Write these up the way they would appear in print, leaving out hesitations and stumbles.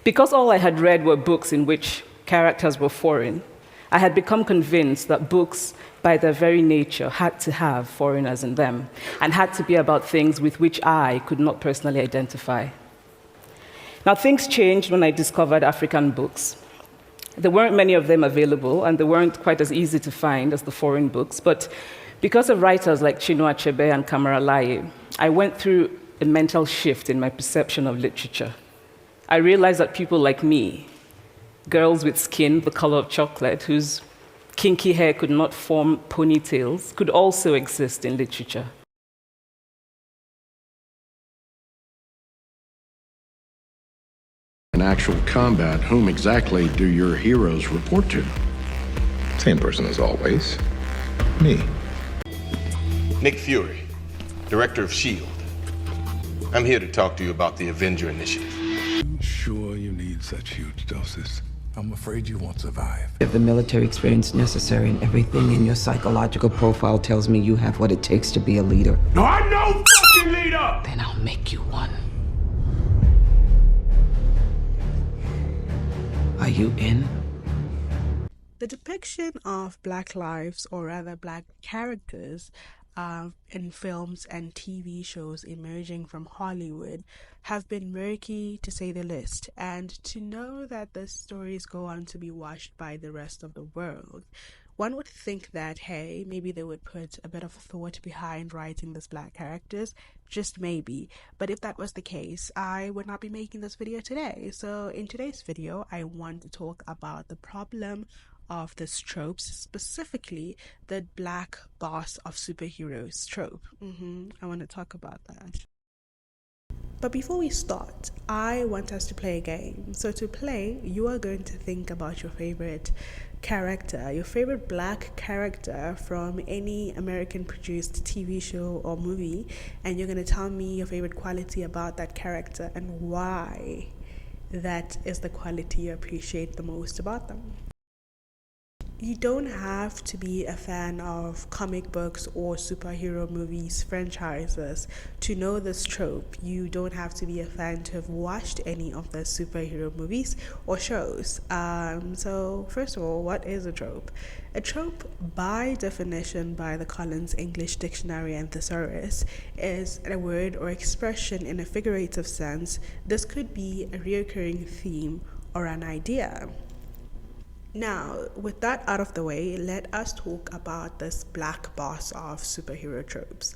Because all I had read were books in which characters were foreign, I had become convinced that books, by their very nature, had to have foreigners in them and had to be about things with which I could not personally identify. Now, things changed when I discovered African books. There weren't many of them available, and they weren't quite as easy to find as the foreign books, but because of writers like Chinua Achebe and Kamara Laye, I went through a mental shift in my perception of literature. I realized that people like me, girls with skin the color of chocolate, whose kinky hair could not form ponytails, could also exist in literature. In actual combat, whom exactly do your heroes report to? Same person as always. Me. Nick Fury, Director of S.H.I.E.L.D. I'm here to talk to you about the Avenger Initiative. I'm sure you need such huge doses. I'm afraid you won't survive. You have the military experience necessary, and everything in your psychological profile tells me you have what it takes to be a leader. No, I'm no fucking leader! Then I'll make you one. Are you in? The depiction of Black lives, or rather Black characters, in films and TV shows emerging from Hollywood have been murky, to say the least. And to know that the stories go on to be watched by the rest of the world, one would think that, hey, maybe they would put a bit of thought behind writing these Black characters, just maybe. But if that was the case, I would not be making this video today. So in today's video, I want to talk about the problem of this tropes, specifically the Black boss of superheroes trope. I want to talk about that. But before we start, I want us to play a game. So to play, you are going to think about your favorite character, your favorite Black character from any American produced TV show or movie, and you're going to tell me your favorite quality about that character and why that is the quality you appreciate the most about them. You don't have to be a fan of comic books or superhero movies, franchises, to know this trope. You don't have to be a fan to have watched any of the superhero movies or shows. So first of all, what is a trope? A trope, by definition by the Collins English Dictionary and Thesaurus, is a word or expression in a figurative sense. This could be a recurring theme or an idea. Now, with that out of the way, let us talk about this Black boss of superhero tropes.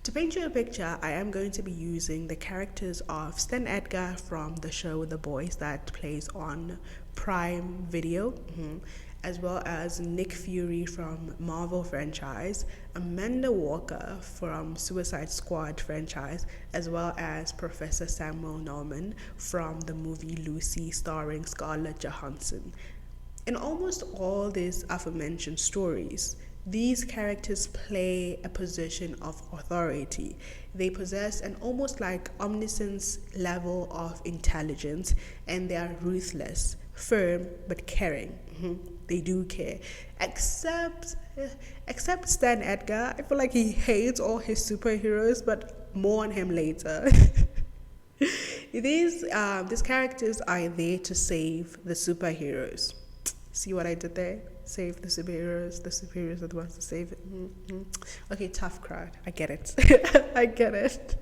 To paint you a picture, I am going to be using the characters of Stan Edgar from the show The Boys that plays on Prime Video, as well as Nick Fury from Marvel franchise, Amanda Walker from Suicide Squad franchise, as well as Professor Samuel Norman from the movie Lucy starring Scarlett Johansson. In almost all these aforementioned stories, these characters play a position of authority. They possess an almost like omniscience level of intelligence, and they are ruthless, firm, but caring. They do care. Except Stan Edgar. I feel like he hates all his superheroes, but more on him later. These characters are there to save the superheroes. See what I did there? Save the superheroes are the ones to save it. Okay, tough crowd. I get it. I get it.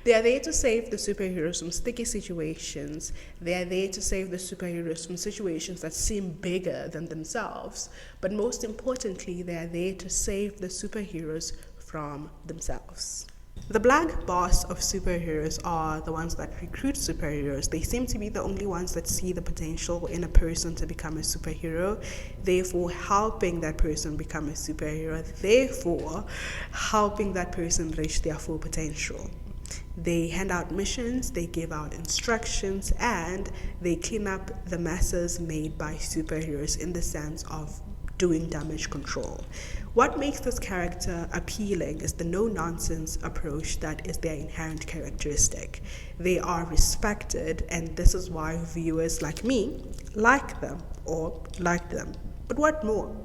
They are there to save the superheroes from sticky situations. They are there to save the superheroes from situations that seem bigger than themselves. But most importantly, they are there to save the superheroes from themselves. The Black boss of superheroes are the ones that recruit superheroes. They seem to be the only ones that see the potential in a person to become a superhero, therefore helping that person become a superhero, therefore helping that person reach their full potential. They hand out missions, they give out instructions, and they clean up the messes made by superheroes in the sense of doing damage control. What makes this character appealing is the no-nonsense approach that is their inherent characteristic. They are respected, and this is why viewers like me like them or like them. But what more?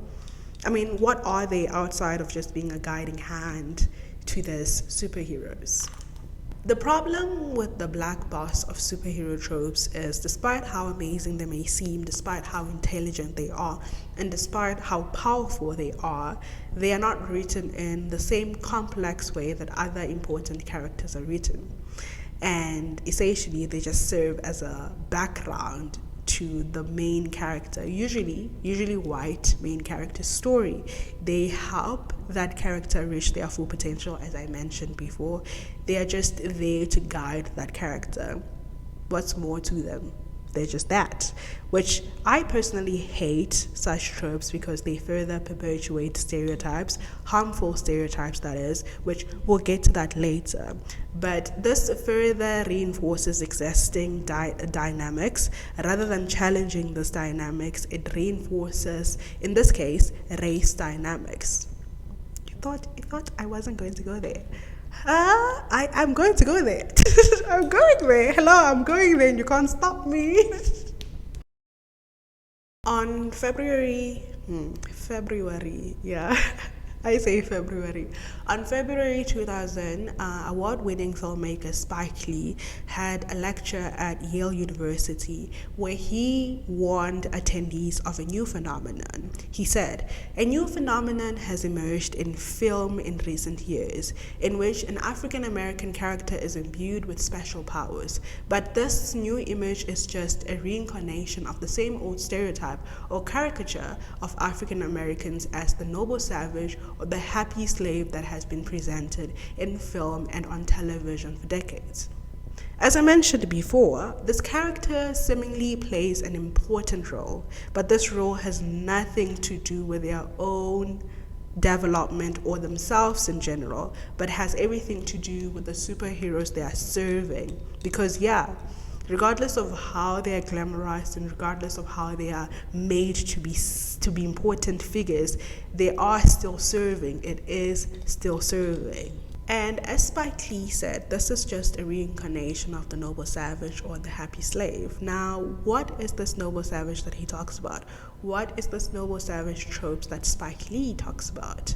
I mean, what are they outside of just being a guiding hand to these superheroes? The problem with the black boss of superhero tropes is, despite how amazing they may seem, despite how intelligent they are, and despite how powerful they are not written in the same complex way that other important characters are written. And essentially, they just serve as a background to the main character, usually white main character's story. They help that character reach their full potential, as I mentioned before. They are just there to guide that character. What's more to them? They're just that, which I personally hate such tropes because they further perpetuate stereotypes, harmful stereotypes that is, which we'll get to that later. But this further reinforces existing dynamics. Rather than challenging these dynamics, it reinforces, in this case, race dynamics. You thought I wasn't going to go there. I'm going to go there. I'm going there. Hello, I'm going there and you can't stop me. On February, yeah. I say February. On February 2000, award-winning filmmaker Spike Lee had a lecture at Yale University where he warned attendees of a new phenomenon. He said, "A new phenomenon has emerged in film in recent years, in which an African-American character is imbued with special powers. But this new image is just a reincarnation of the same old stereotype or caricature of African-Americans as the noble savage or the happy slave that has been presented in film and on television for decades." As I mentioned before, this character seemingly plays an important role, but this role has nothing to do with their own development or themselves in general, but has everything to do with the superheroes they are serving. Because regardless of how they are glamorized and regardless of how they are made to be important figures, they are still serving. It is still serving. And as Spike Lee said, this is just a reincarnation of the noble savage or the happy slave. Now, what is this noble savage that he talks about? What is this noble savage tropes that Spike Lee talks about?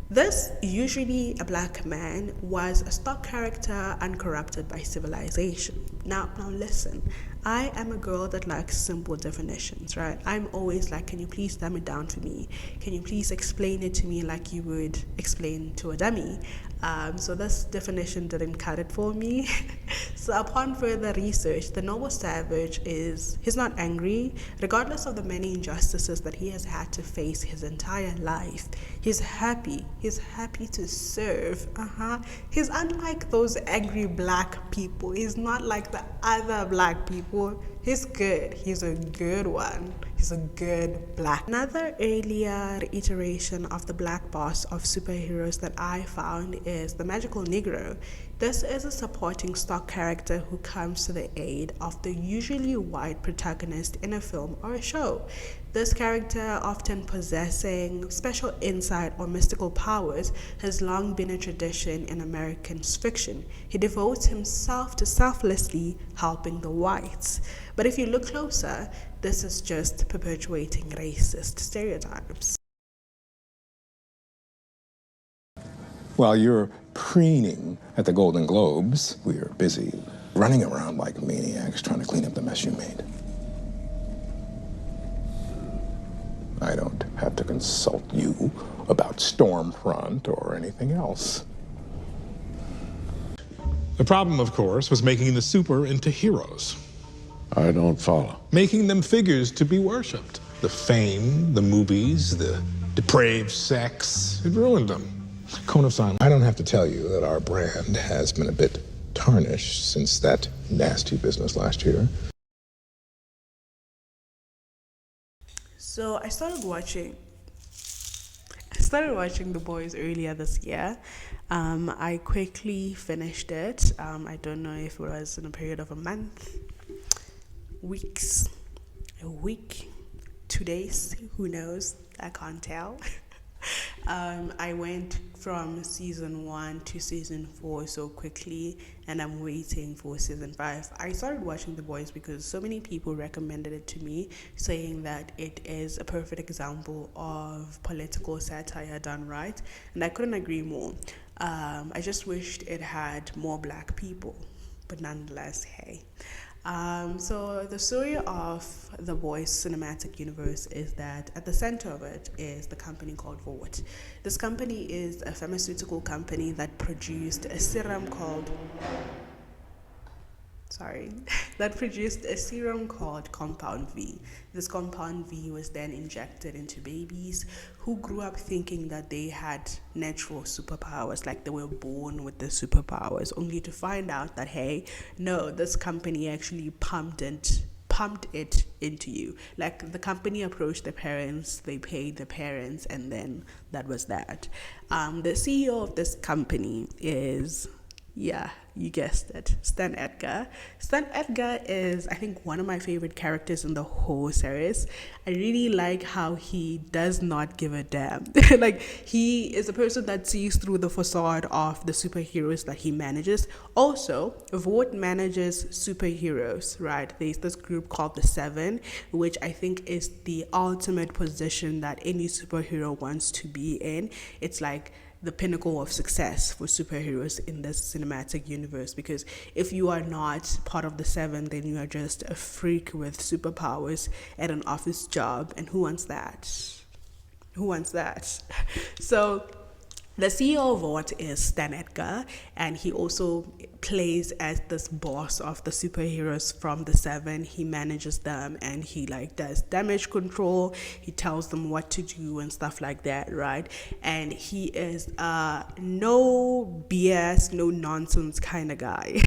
This, usually a black man, was a stock character uncorrupted by civilization. Now listen, I am a girl that likes simple definitions, right? I'm always like, can you please dumb it down for me? Can you please explain it to me like you would explain to a dummy? So this definition didn't cut it for me. So upon further research, the noble savage he's not angry, regardless of the many injustices that he has had to face his entire life. He's happy to serve. He's unlike those angry black people. He's not like the other black people. He's good. He's a good one. He's a good black. Another earlier iteration of the black boss of superheroes that I found is the magical Negro. This is a supporting stock character who comes to the aid of the usually white protagonist in a film or a show. This character, often possessing special insight or mystical powers, has long been a tradition in American fiction. He devotes himself to selflessly helping the whites. But if you look closer, this is just perpetuating racist stereotypes. While you're preening at the Golden Globes, we're busy running around like maniacs trying to clean up the mess you made. I don't have to consult you about Stormfront or anything else. The problem, of course, was making the super into heroes. I don't follow. Making them figures to be worshipped. The fame, the movies, the depraved sex, it ruined them. Cone of silence. I don't have to tell you that our brand has been a bit tarnished since that nasty business last year. So I started watching The Boys earlier this year. I quickly finished it. I don't know if it was in a period of a month, weeks, a week, 2 days, who knows? I can't tell. I went from season 1 to season 4 so quickly, and I'm waiting for season 5. I started watching The Boys because so many people recommended it to me, saying that it is a perfect example of political satire done right, and I couldn't agree more. I just wished it had more black people, but nonetheless, hey. So the story of the Boys cinematic universe is that at the center of it is the company called Vought. This company is a pharmaceutical company that produced a serum called Compound V. This Compound V was then injected into babies who grew up thinking that they had natural superpowers, like they were born with the superpowers, only to find out that, hey, no, this company actually pumped it into you. Like, the company approached the parents, they paid the parents, and then that was that. The CEO of this company is, yeah, you guessed it, Stan Edgar. Stan Edgar is, I think, one of my favorite characters in the whole series. I really like how he does not give a damn. Like, he is a person that sees through the facade of the superheroes that he manages. Also, Vought manages superheroes, right? There's this group called the Seven, which I think is the ultimate position that any superhero wants to be in. It's like the pinnacle of success for superheroes in this cinematic universe, because if you are not part of the Seven, then you are just a freak with superpowers at an office job, and who wants that? So the CEO of Vought is Stan Edgar, and he also plays as this boss of the superheroes from the Seven. He manages them, and he does damage control. He tells them what to do and stuff like that, right? And he is no BS, no nonsense kind of guy.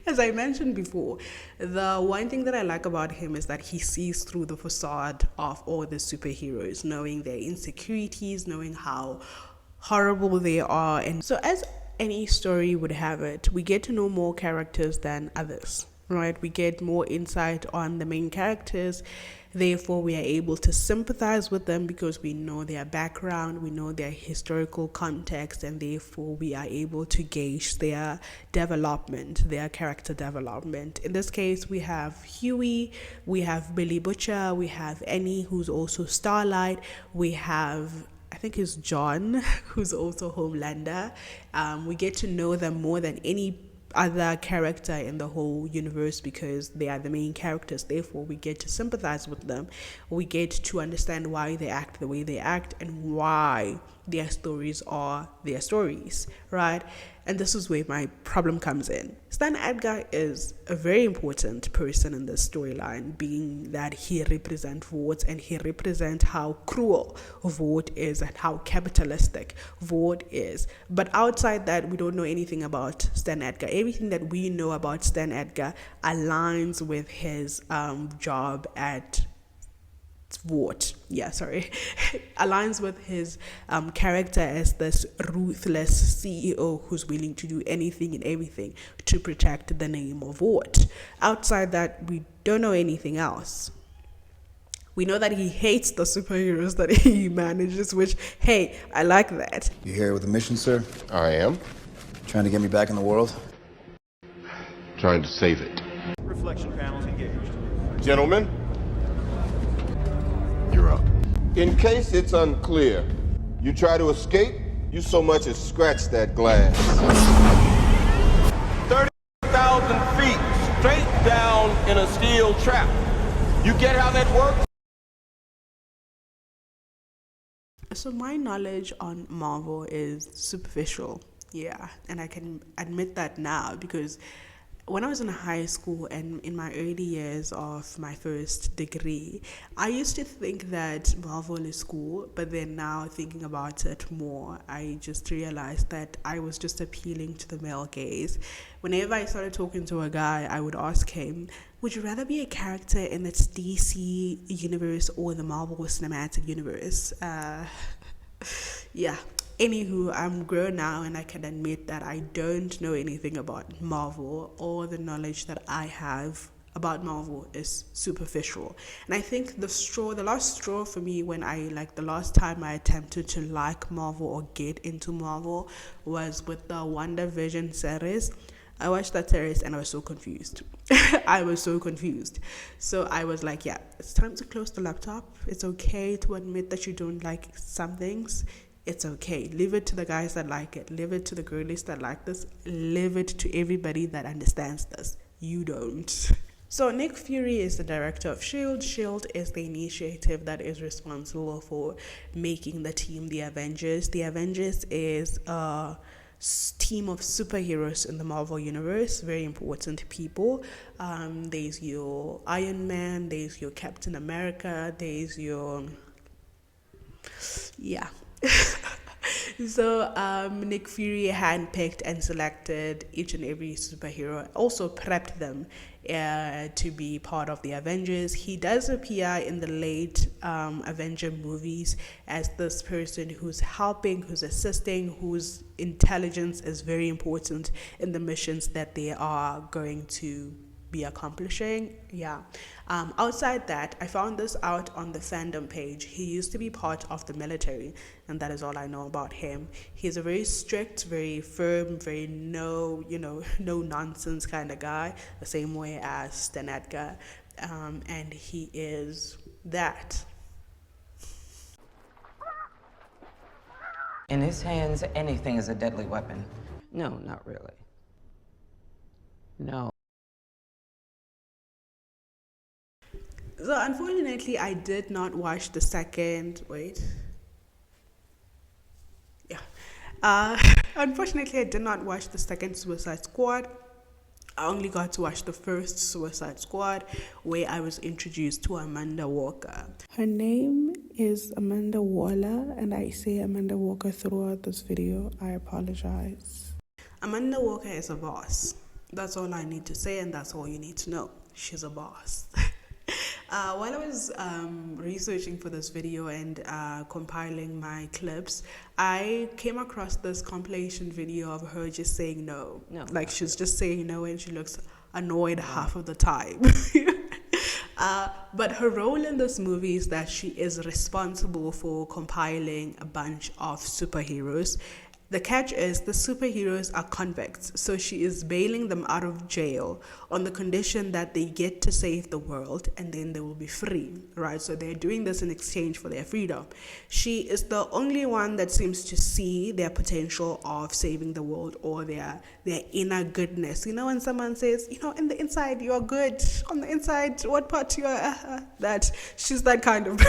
As I mentioned before, the one thing that I like about him is that he sees through the facade of all the superheroes, knowing their insecurities, knowing how horrible they are. And so, as any story would have it, we get to know more characters than others, right? We get more insight on the main characters. Therefore, we are able to sympathize with them because we know their background, we know their historical context, and therefore we are able to gauge their development, their character development. In this case, we have Huey, we have Billy Butcher, we have Annie, who's also Starlight, we have, I think it's John, who's also Homelander. We get to know them more than any other character in the whole universe because they are the main characters. Therefore, we get to sympathize with them. We get to understand why they act the way they act and why their stories are their stories, right? And this is where my problem comes in. Stan Edgar is a very important person in this storyline, being that he represents Vought, and he represents how cruel Vought is and how capitalistic Vought is. But outside that, we don't know anything about Stan Edgar. Everything that we know about Stan Edgar aligns with his job at Vought, aligns with his character as this ruthless CEO who's willing to do anything and everything to protect the name of Vought. Outside that, we don't know anything else. We know that he hates the superheroes that he manages, which, hey, I like that. You here with a mission, sir? I am. Trying to get me back in the world? Trying to save it. Reflection panels engaged. Gentlemen, you're up. In case it's unclear, you try to escape, you so much as scratch that glass. 30,000 feet straight down in a steel trap. You get how that works? So my knowledge on Marvel is superficial, yeah, and I can admit that now because when I was in high school and in my early years of my first degree, I used to think that Marvel is cool, but then now thinking about it more, I just realized that I was just appealing to the male gaze. Whenever I started talking to a guy, I would ask him, would you rather be a character in the DC universe or the Marvel Cinematic Universe? Yeah. Anywho, I'm grown now and I can admit that I don't know anything about Marvel. All the knowledge that I have about Marvel is superficial. And I think the last straw for me the last time I attempted to like Marvel or get into Marvel was with the WandaVision series. I watched that series and I was so confused. So I was like, yeah, it's time to close the laptop. It's okay to admit that you don't like some things. It's okay. Leave it to the guys that like it. Leave it to the girlies that like this. Leave it to everybody that understands this. You don't. So Nick Fury is the director of S.H.I.E.L.D. S.H.I.E.L.D. is the initiative that is responsible for making the team the Avengers. The Avengers is a team of superheroes in the Marvel Universe, very important people. There's your Iron Man, there's your Captain America, there's your... yeah. So Nick Fury handpicked and selected each and every superhero, also prepped them to be part of the Avengers. He does appear in the late Avenger movies as this person who's helping, who's assisting, whose intelligence is very important in the missions that they are going to be accomplishing. Yeah. Outside that, I found this out on the fandom page. He used to be part of the military, and that is all I know about him. He's a very strict, very firm, very no nonsense kind of guy, the same way as Stan Edgar, and he is that. In his hands, anything is a deadly weapon. No, not really. No. So unfortunately, I did not watch the second. Unfortunately, I did not watch the second Suicide Squad. I only got to watch the first Suicide Squad, where I was introduced to Amanda Walker. Her name is Amanda Waller, and I say Amanda Walker throughout this video. I apologize. Amanda Walker is a boss. That's all I need to say, and that's all you need to know. She's a boss. While I was researching for this video and compiling my clips, I came across this compilation video of her just saying no. Like she's just saying no and she looks annoyed half of the time. But her role in this movie is that she is responsible for compiling a bunch of superheroes. The catch is the superheroes are convicts, so she is bailing them out of jail on the condition that they get to save the world and then they will be free, right? So they're doing this in exchange for their freedom. She is the only one that seems to see their potential of saving the world or their inner goodness. You know, when someone says, you know, in the inside you're good, on the inside what part you're that she's that kind of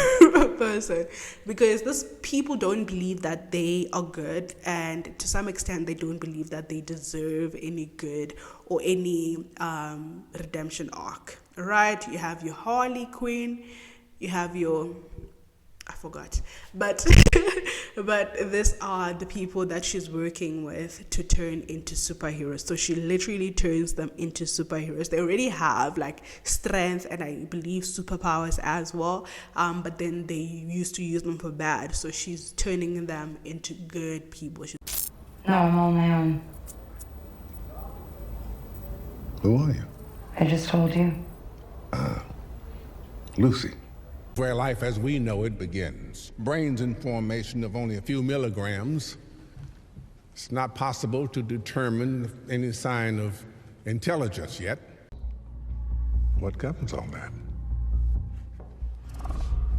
person, because those people don't believe that they are good, and to some extent they don't believe that they deserve any good or any redemption arc, right? You have your Harley Quinn, you have your, I forgot, but but these are the people that she's working with to turn into superheroes. So she literally turns them into superheroes. They already have like strength and I believe superpowers as well, but then they used to use them for bad. So she's turning them into good people. No, I'm on my own. Who are you? I just told you. Lucy. Where life as we know it begins. Brains in formation of only a few milligrams. It's not possible to determine any sign of intelligence yet. What governs all that?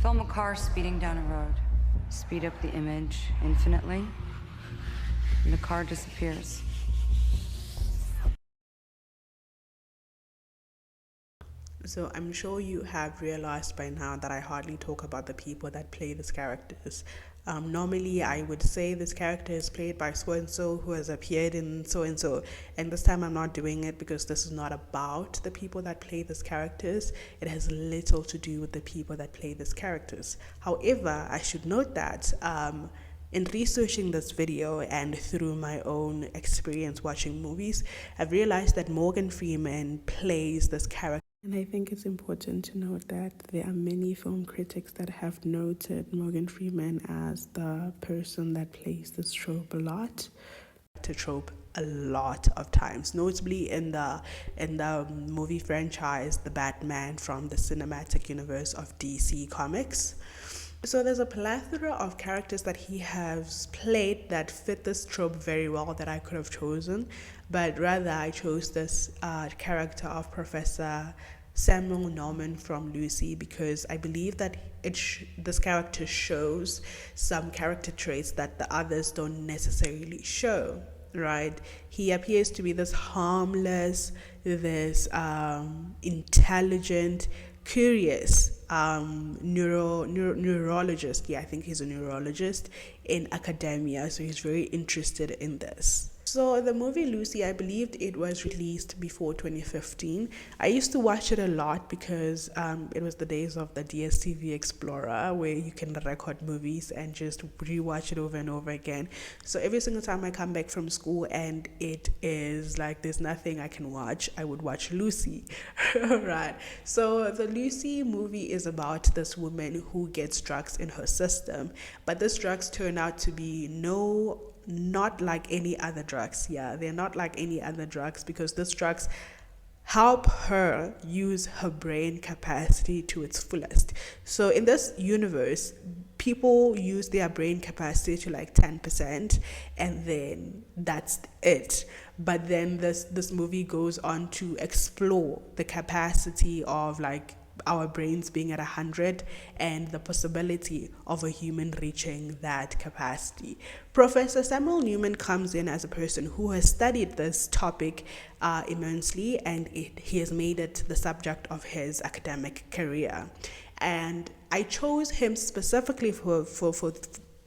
Film a car speeding down a road. Speed up the image infinitely, and the car disappears. So I'm sure you have realized by now that I hardly talk about the people that play these characters. Normally I would say this character is played by so-and-so who has appeared in so-and-so, and this time I'm not doing it because this is not about the people that play these characters. It has little to do with the people that play these characters. However, I should note that in researching this video and through my own experience watching movies, I've realized that Morgan Freeman plays this character. And I think it's important to note that there are many film critics that have noted Morgan Freeman as the person that plays this trope a lot. To trope a lot of times, notably in the movie franchise The Batman from the cinematic universe of DC Comics. So there's a plethora of characters that he has played that fit this trope very well that I could have chosen, but rather I chose this character of Professor Samuel Norman from Lucy, because I believe that this character shows some character traits that the others don't necessarily show, right? He appears to be this harmless, this intelligent, curious neurologist. Yeah, I think he's a neurologist in academia, so he's very interested in this. So the movie Lucy, I believed it was released before 2015. I used to watch it a lot because it was the days of the DSTV Explorer, where you can record movies and just rewatch it over and over again. So every single time I come back from school and it is like there's nothing I can watch, I would watch Lucy. Right. So the Lucy movie is about this woman who gets drugs in her system, but these drugs turn out to be not like any other drugs. Yeah, they're not like any other drugs because these drugs help her use her brain capacity to its fullest. So in this universe, people use their brain capacity to like 10%, and then that's it. But then this movie goes on to explore the capacity of like our brains being at 100 and the possibility of a human reaching that capacity. Professor Samuel Newman comes in as a person who has studied this topic immensely, and he has made it the subject of his academic career. And I chose him specifically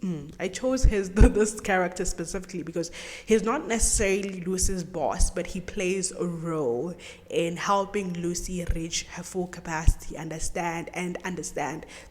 this character specifically because he's not necessarily Lucy's boss, but he plays a role in helping Lucy reach her full capacity, understand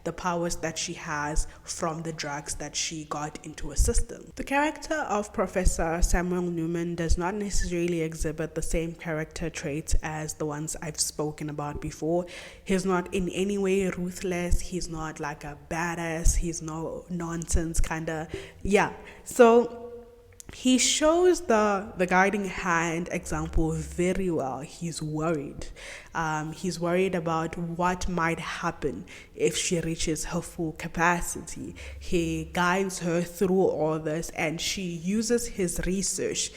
the powers that she has from the drugs that she got into her system. The character of Professor Samuel Newman does not necessarily exhibit the same character traits as the ones I've spoken about before. He's not in any way ruthless. He's not like a badass. He's no nonsense kind of, yeah. So he shows the guiding hand example very well. He's worried. He's worried about what might happen if she reaches her full capacity. He guides her through all this, and she uses his research,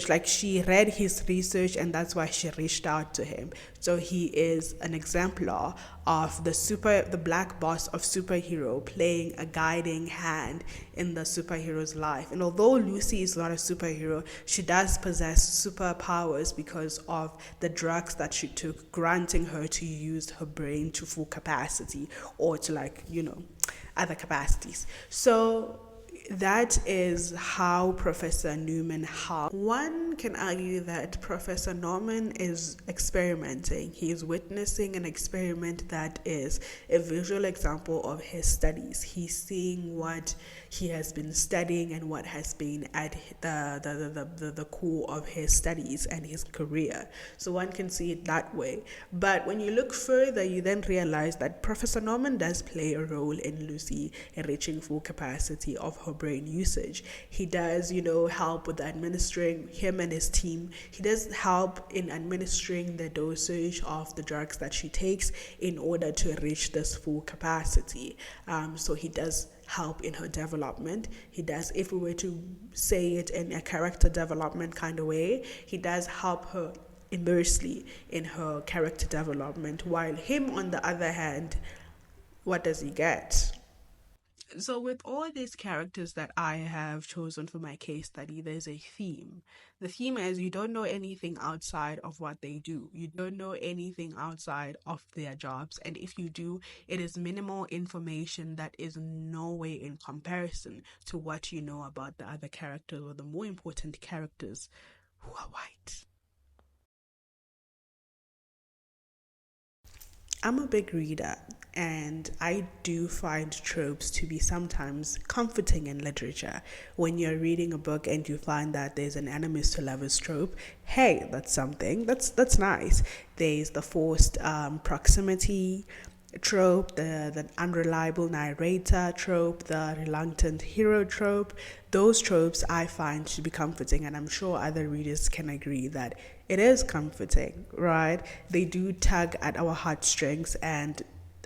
like she read his research, and that's why she reached out to him. So he is an exemplar of the black boss of superhero, playing a guiding hand in the superhero's life. And although Lucy is not a superhero, she does possess superpowers because of the drugs that she took, granting her to use her brain to full capacity, or to other capacities. So that is how Professor Newman helped. One can argue that Professor Norman is experimenting. He is witnessing an experiment that is a visual example of his studies. He's seeing what he has been studying and what has been at the core of his studies and his career. So one can see it that way. But when you look further, you then realize that Professor Norman does play a role in Lucy reaching full capacity of her brain usage. He does, help with administering, him and his team, he does help in administering the dosage of the drugs that she takes in order to reach this full capacity. So he does help in her development. He does, if we were to say it in a character development kind of way, he does help her immensely in her character development, while him, on the other hand, what does he get? So with all these characters that I have chosen for my case study, there's a theme. The theme is you don't know anything outside of what they do. You don't know anything outside of their jobs. And if you do, it is minimal information that is no way in comparison to what you know about the other characters, or the more important characters who are white. I'm a big reader, and I do find tropes to be sometimes comforting in literature. When you're reading a book and you find that there's an enemies to lovers trope, hey, that's something. That's nice. There's the forced proximity trope, the unreliable narrator trope, the reluctant hero trope. Those tropes I find to be comforting, and I'm sure other readers can agree that it is comforting, right? They do tug at our heartstrings, and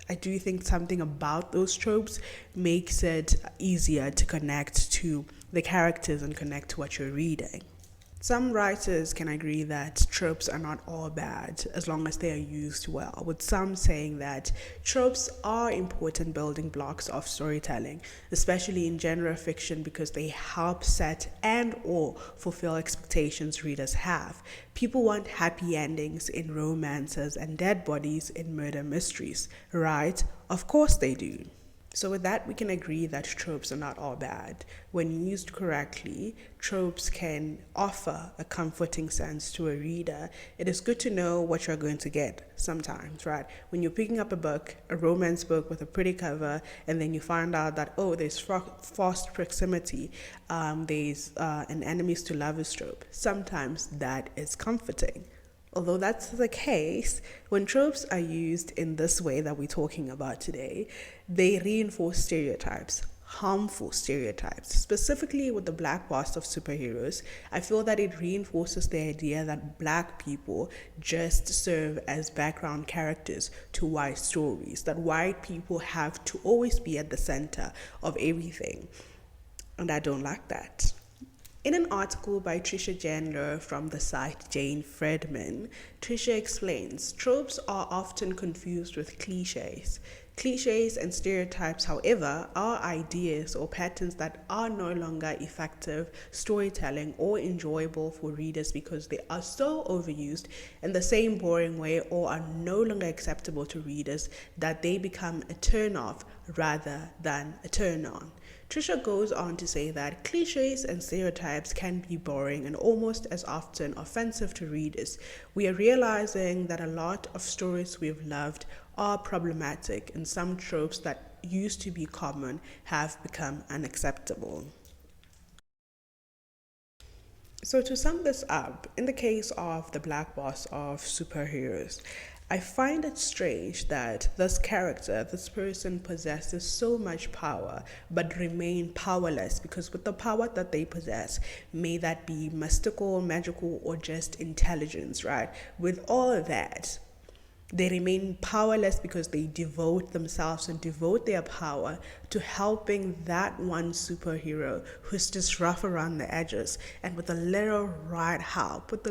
I do think something about those tropes makes it easier to connect to the characters and connect to what you're reading. Some writers can agree that tropes are not all bad as long as they are used well, with some saying that tropes are important building blocks of storytelling, especially in genre fiction because they help set and/or fulfill expectations readers have. People want happy endings in romances and dead bodies in murder mysteries, right? Of course they do. So with that, we can agree that tropes are not all bad. When used correctly, tropes can offer a comforting sense to a reader. It is good to know what you're going to get sometimes, right? When you're picking up a book, a romance book with a pretty cover, and then you find out that, oh, there's fast proximity, there's an enemies to lovers trope. Sometimes that is comforting. Although that's the case, when tropes are used in this way that we're talking about today, they reinforce stereotypes, harmful stereotypes. Specifically with the black cast of superheroes, I feel that it reinforces the idea that black people just serve as background characters to white stories, that white people have to always be at the center of everything. And I don't like that. In an article by Trisha Chandler from the site Jane Fredman, Trisha explains, tropes are often confused with cliches. Cliches and stereotypes, however, are ideas or patterns that are no longer effective storytelling or enjoyable for readers because they are so overused in the same boring way or are no longer acceptable to readers that they become a turn-off rather than a turn-on. Trisha goes on to say that cliches and stereotypes can be boring and almost as often offensive to readers. We are realizing that a lot of stories we've loved are problematic, and some tropes that used to be common have become unacceptable. So to sum this up, in the case of the black boss of superheroes, I find it strange that this character, this person possesses so much power but remain powerless, because with the power that they possess, may that be mystical, magical, or just intelligence, right? With all of that, they remain powerless because they devote themselves and devote their power to helping that one superhero who's just rough around the edges. And with a little right help, with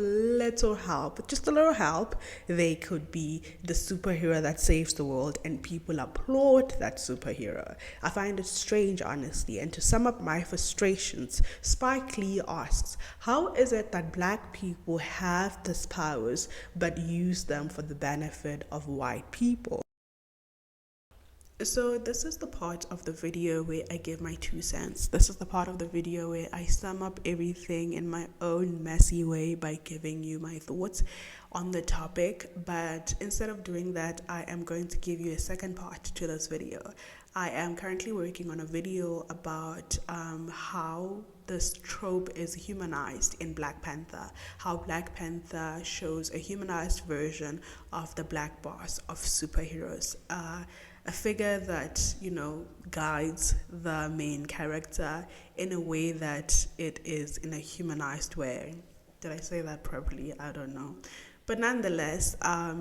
just a little help, they could be the superhero that saves the world, and people applaud that superhero. I find it strange, honestly. And to sum up my frustrations, Spike Lee asks, how is it that black people have these powers but use them for the benefit of white people? So this is the part of the video where I give my 2 cents. This is the part of the video where I sum up everything in my own messy way by giving you my thoughts on the topic. But instead of doing that, I am going to give you a second part to this video. I am currently working on a video about how this trope is humanized in Black Panther, how Black Panther shows a humanized version of the black boss of superheroes. A figure that, guides the main character in a way that it is in a humanized way. Did I say that properly? I don't know. But nonetheless,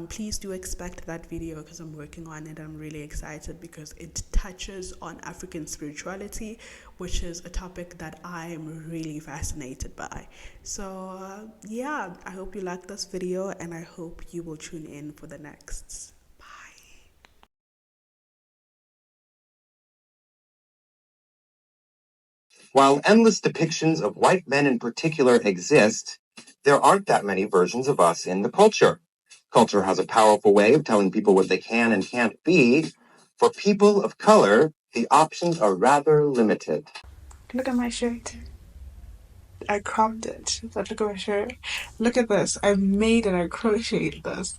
please do expect that video because I'm working on it. I'm really excited because it touches on African spirituality, which is a topic that I am really fascinated by. So yeah, I hope you like this video and I hope you will tune in for the next. While endless depictions of white men in particular exist, there aren't that many versions of us in the culture. Culture has a powerful way of telling people what they can and can't be. For people of color, the options are rather limited. Look at my shirt. I cropped it. But look at my shirt. Look at this. I made and I crocheted this.